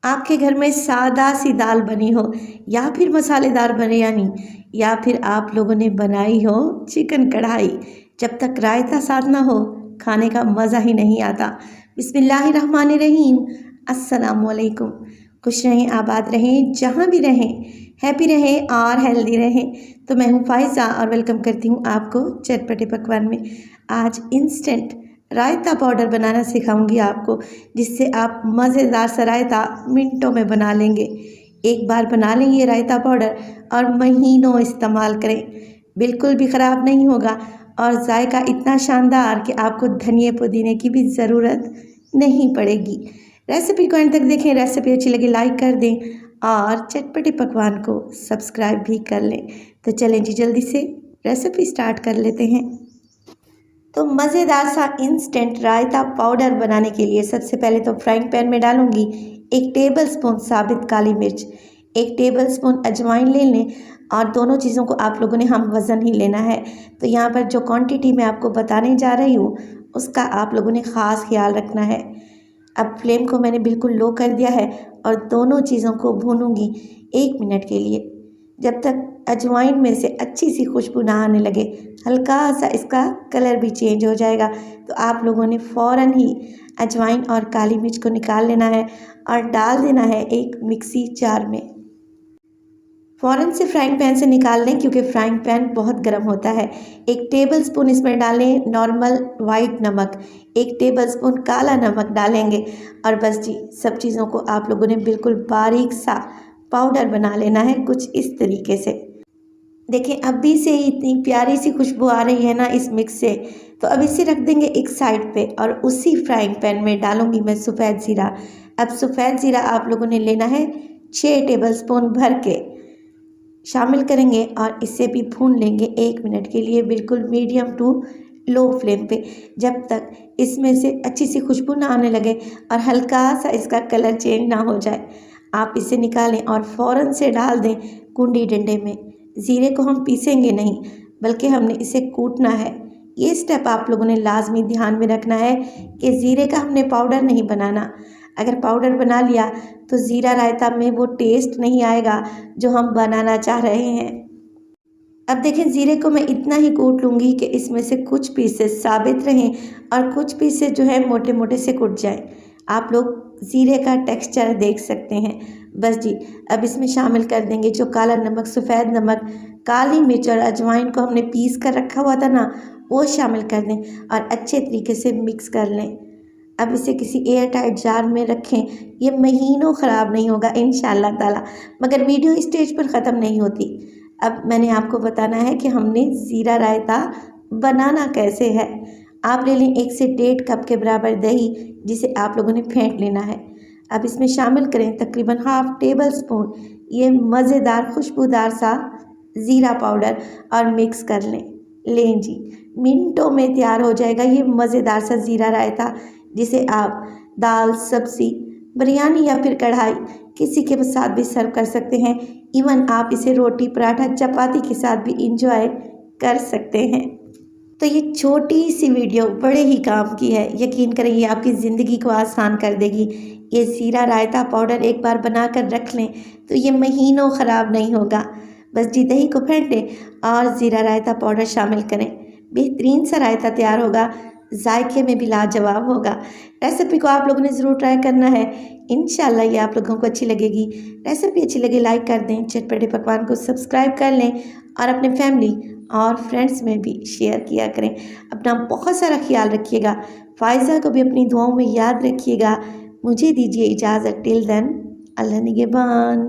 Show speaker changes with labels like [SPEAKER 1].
[SPEAKER 1] आपके घर में सादा सी दाल बनी हो या फिर मसालेदार बिरयानी या फिर आप लोगों ने बनाई हो चिकन कढ़ाई, जब तक रायता साथ ना हो खाने का मज़ा ही नहीं आता। बिस्मिल्लाहिर्रहमानिर्रहीम। अस्सलामुअलैकुम। खुश रहें, आबाद रहें, जहाँ भी रहें, हैप्पी रहें और हेल्दी रहें। तो मैं हूँ फ़ाइज़ा और वेलकम करती हूँ आपको चटपटे पकवान में। आज इंस्टेंट रायता पाउडर बनाना सिखाऊंगी आपको, जिससे आप मज़ेदार सा रायता मिनटों में बना लेंगे। एक बार बना लें ये रायता पाउडर और महीनों इस्तेमाल करें, बिल्कुल भी ख़राब नहीं होगा और जायका इतना शानदार कि आपको धनिया पुदीने की भी ज़रूरत नहीं पड़ेगी। रेसिपी को एंड तक देखें। रेसिपी अच्छी लगे लाइक कर दें और चटपटे पकवान को सब्सक्राइब भी कर लें। तो चलें जी, जल्दी से रेसिपी स्टार्ट कर लेते हैं। तो मज़ेदार सा इंस्टेंट रायता पाउडर बनाने के लिए सबसे पहले तो फ्राइंग पैन में डालूंगी 1 टेबलस्पून साबित काली मिर्च, 1 टेबलस्पून अजवाइन ले लें और दोनों चीज़ों को आप लोगों ने हम वज़न ही लेना है। तो यहाँ पर जो क्वांटिटी मैं आपको बताने जा रही हूँ उसका आप लोगों ने ख़ास ख्याल रखना है। अब फ्लेम को मैंने बिल्कुल लो कर दिया है और दोनों चीज़ों को भूनूंगी 1 मिनट के लिए, जब तक अजवाइन में से अच्छी सी खुशबू ना आने लगे। हल्का सा इसका कलर भी चेंज हो जाएगा तो आप लोगों ने फ़ौरन ही अजवाइन और काली मिर्च को निकाल लेना है और डाल देना है एक मिक्सी जार में। फ़ौरन से फ्राइंग पैन से निकाल लें क्योंकि फ्राइंग पैन बहुत गर्म होता है। 1 टेबलस्पून इसमें डालें नॉर्मल वाइट नमक, 1 टेबलस्पून काला नमक डालेंगे और बस जी, सब चीज़ों को आप लोगों ने बिल्कुल बारीक सा पाउडर बना लेना है, कुछ इस तरीके से। देखें अभी से ही इतनी प्यारी सी खुशबू आ रही है ना इस मिक्स से। तो अब इसे रख देंगे एक साइड पे और उसी फ्राइंग पैन में डालूंगी मैं सफ़ेद ज़ीरा। अब सफ़ेद ज़ीरा आप लोगों ने लेना है 6 टेबलस्पून भर के शामिल करेंगे और इसे भी भून लेंगे 1 मिनट के लिए, बिल्कुल मीडियम टू लो फ्लेम पे, जब तक इसमें से अच्छी सी खुशबू ना आने लगे और हल्का सा इसका कलर चेंज ना हो जाए। आप इसे निकालें और फ़ौरन से डाल दें कुंडी डंडे में। ज़ीरे को हम पीसेंगे नहीं बल्कि हमने इसे कूटना है। ये स्टेप आप लोगों ने लाजमी ध्यान में रखना है कि ज़ीरे का हमने पाउडर नहीं बनाना। अगर पाउडर बना लिया तो ज़ीरा रायता में वो टेस्ट नहीं आएगा जो हम बनाना चाह रहे हैं। अब देखें ज़ीरे को मैं इतना ही कूट लूँगी कि इसमें से कुछ पीसेस साबित रहें और कुछ पीसेस जो है मोटे मोटे से कूट जाएं। आप लोग ज़ीरे का टेक्सचर देख सकते हैं। बस जी, अब इसमें शामिल कर देंगे जो काला नमक, सफ़ेद नमक, काली मिर्च और अजवाइन को हमने पीस कर रखा हुआ था ना, वो शामिल कर दें और अच्छे तरीके से मिक्स कर लें। अब इसे किसी एयर टाइट जार में रखें, ये महीनों ख़राब नहीं होगा इंशाअल्लाह ताला। मगर वीडियो स्टेज पर ख़त्म नहीं होती। अब मैंने आपको बताना है कि हमने ज़ीरा रायता बनाना कैसे है। आप ले लें 1 से 1.5 कप के बराबर दही, जिसे आप लोगों ने फेंट लेना है। अब इसमें शामिल करें तकरीबन हाफ टेबल स्पून ये मज़ेदार खुशबूदार सा ज़ीरा पाउडर और मिक्स कर लें जी, मिनटों में तैयार हो जाएगा ये मज़ेदार सा ज़ीरा रायता, जिसे आप दाल, सब्ज़ी, बिरयानी या फिर कढ़ाई किसी के साथ भी सर्व कर सकते हैं। इवन आप इसे रोटी, पराठा, चपाती के साथ भी इंजॉय कर सकते हैं। तो ये छोटी सी वीडियो बड़े ही काम की है, यकीन करें ये आपकी ज़िंदगी को आसान कर देगी। ये ज़ीरा रायता पाउडर एक बार बना कर रख लें तो ये महीनों ख़राब नहीं होगा। बस जी, दही को फेंटें और ज़ीरा रायता पाउडर शामिल करें, बेहतरीन सा रायता तैयार होगा, जायके में भी लाजवाब होगा। रेसिपी को आप लोगों ने ज़रूर ट्राई करना है, इंशाल्लाह ये आप लोगों को अच्छी लगेगी। रेसिपी अच्छी लगे लाइक कर दें, चटपटे पकवान को सब्सक्राइब कर लें और अपने फैमिली और फ्रेंड्स में भी शेयर किया करें। अपना बहुत सारा ख्याल रखिएगा। फ़ाइज़ा को भी अपनी दुआओं में याद रखिएगा। मुझे दीजिए इजाज़त, टिल देन अल्लाह निगहबान।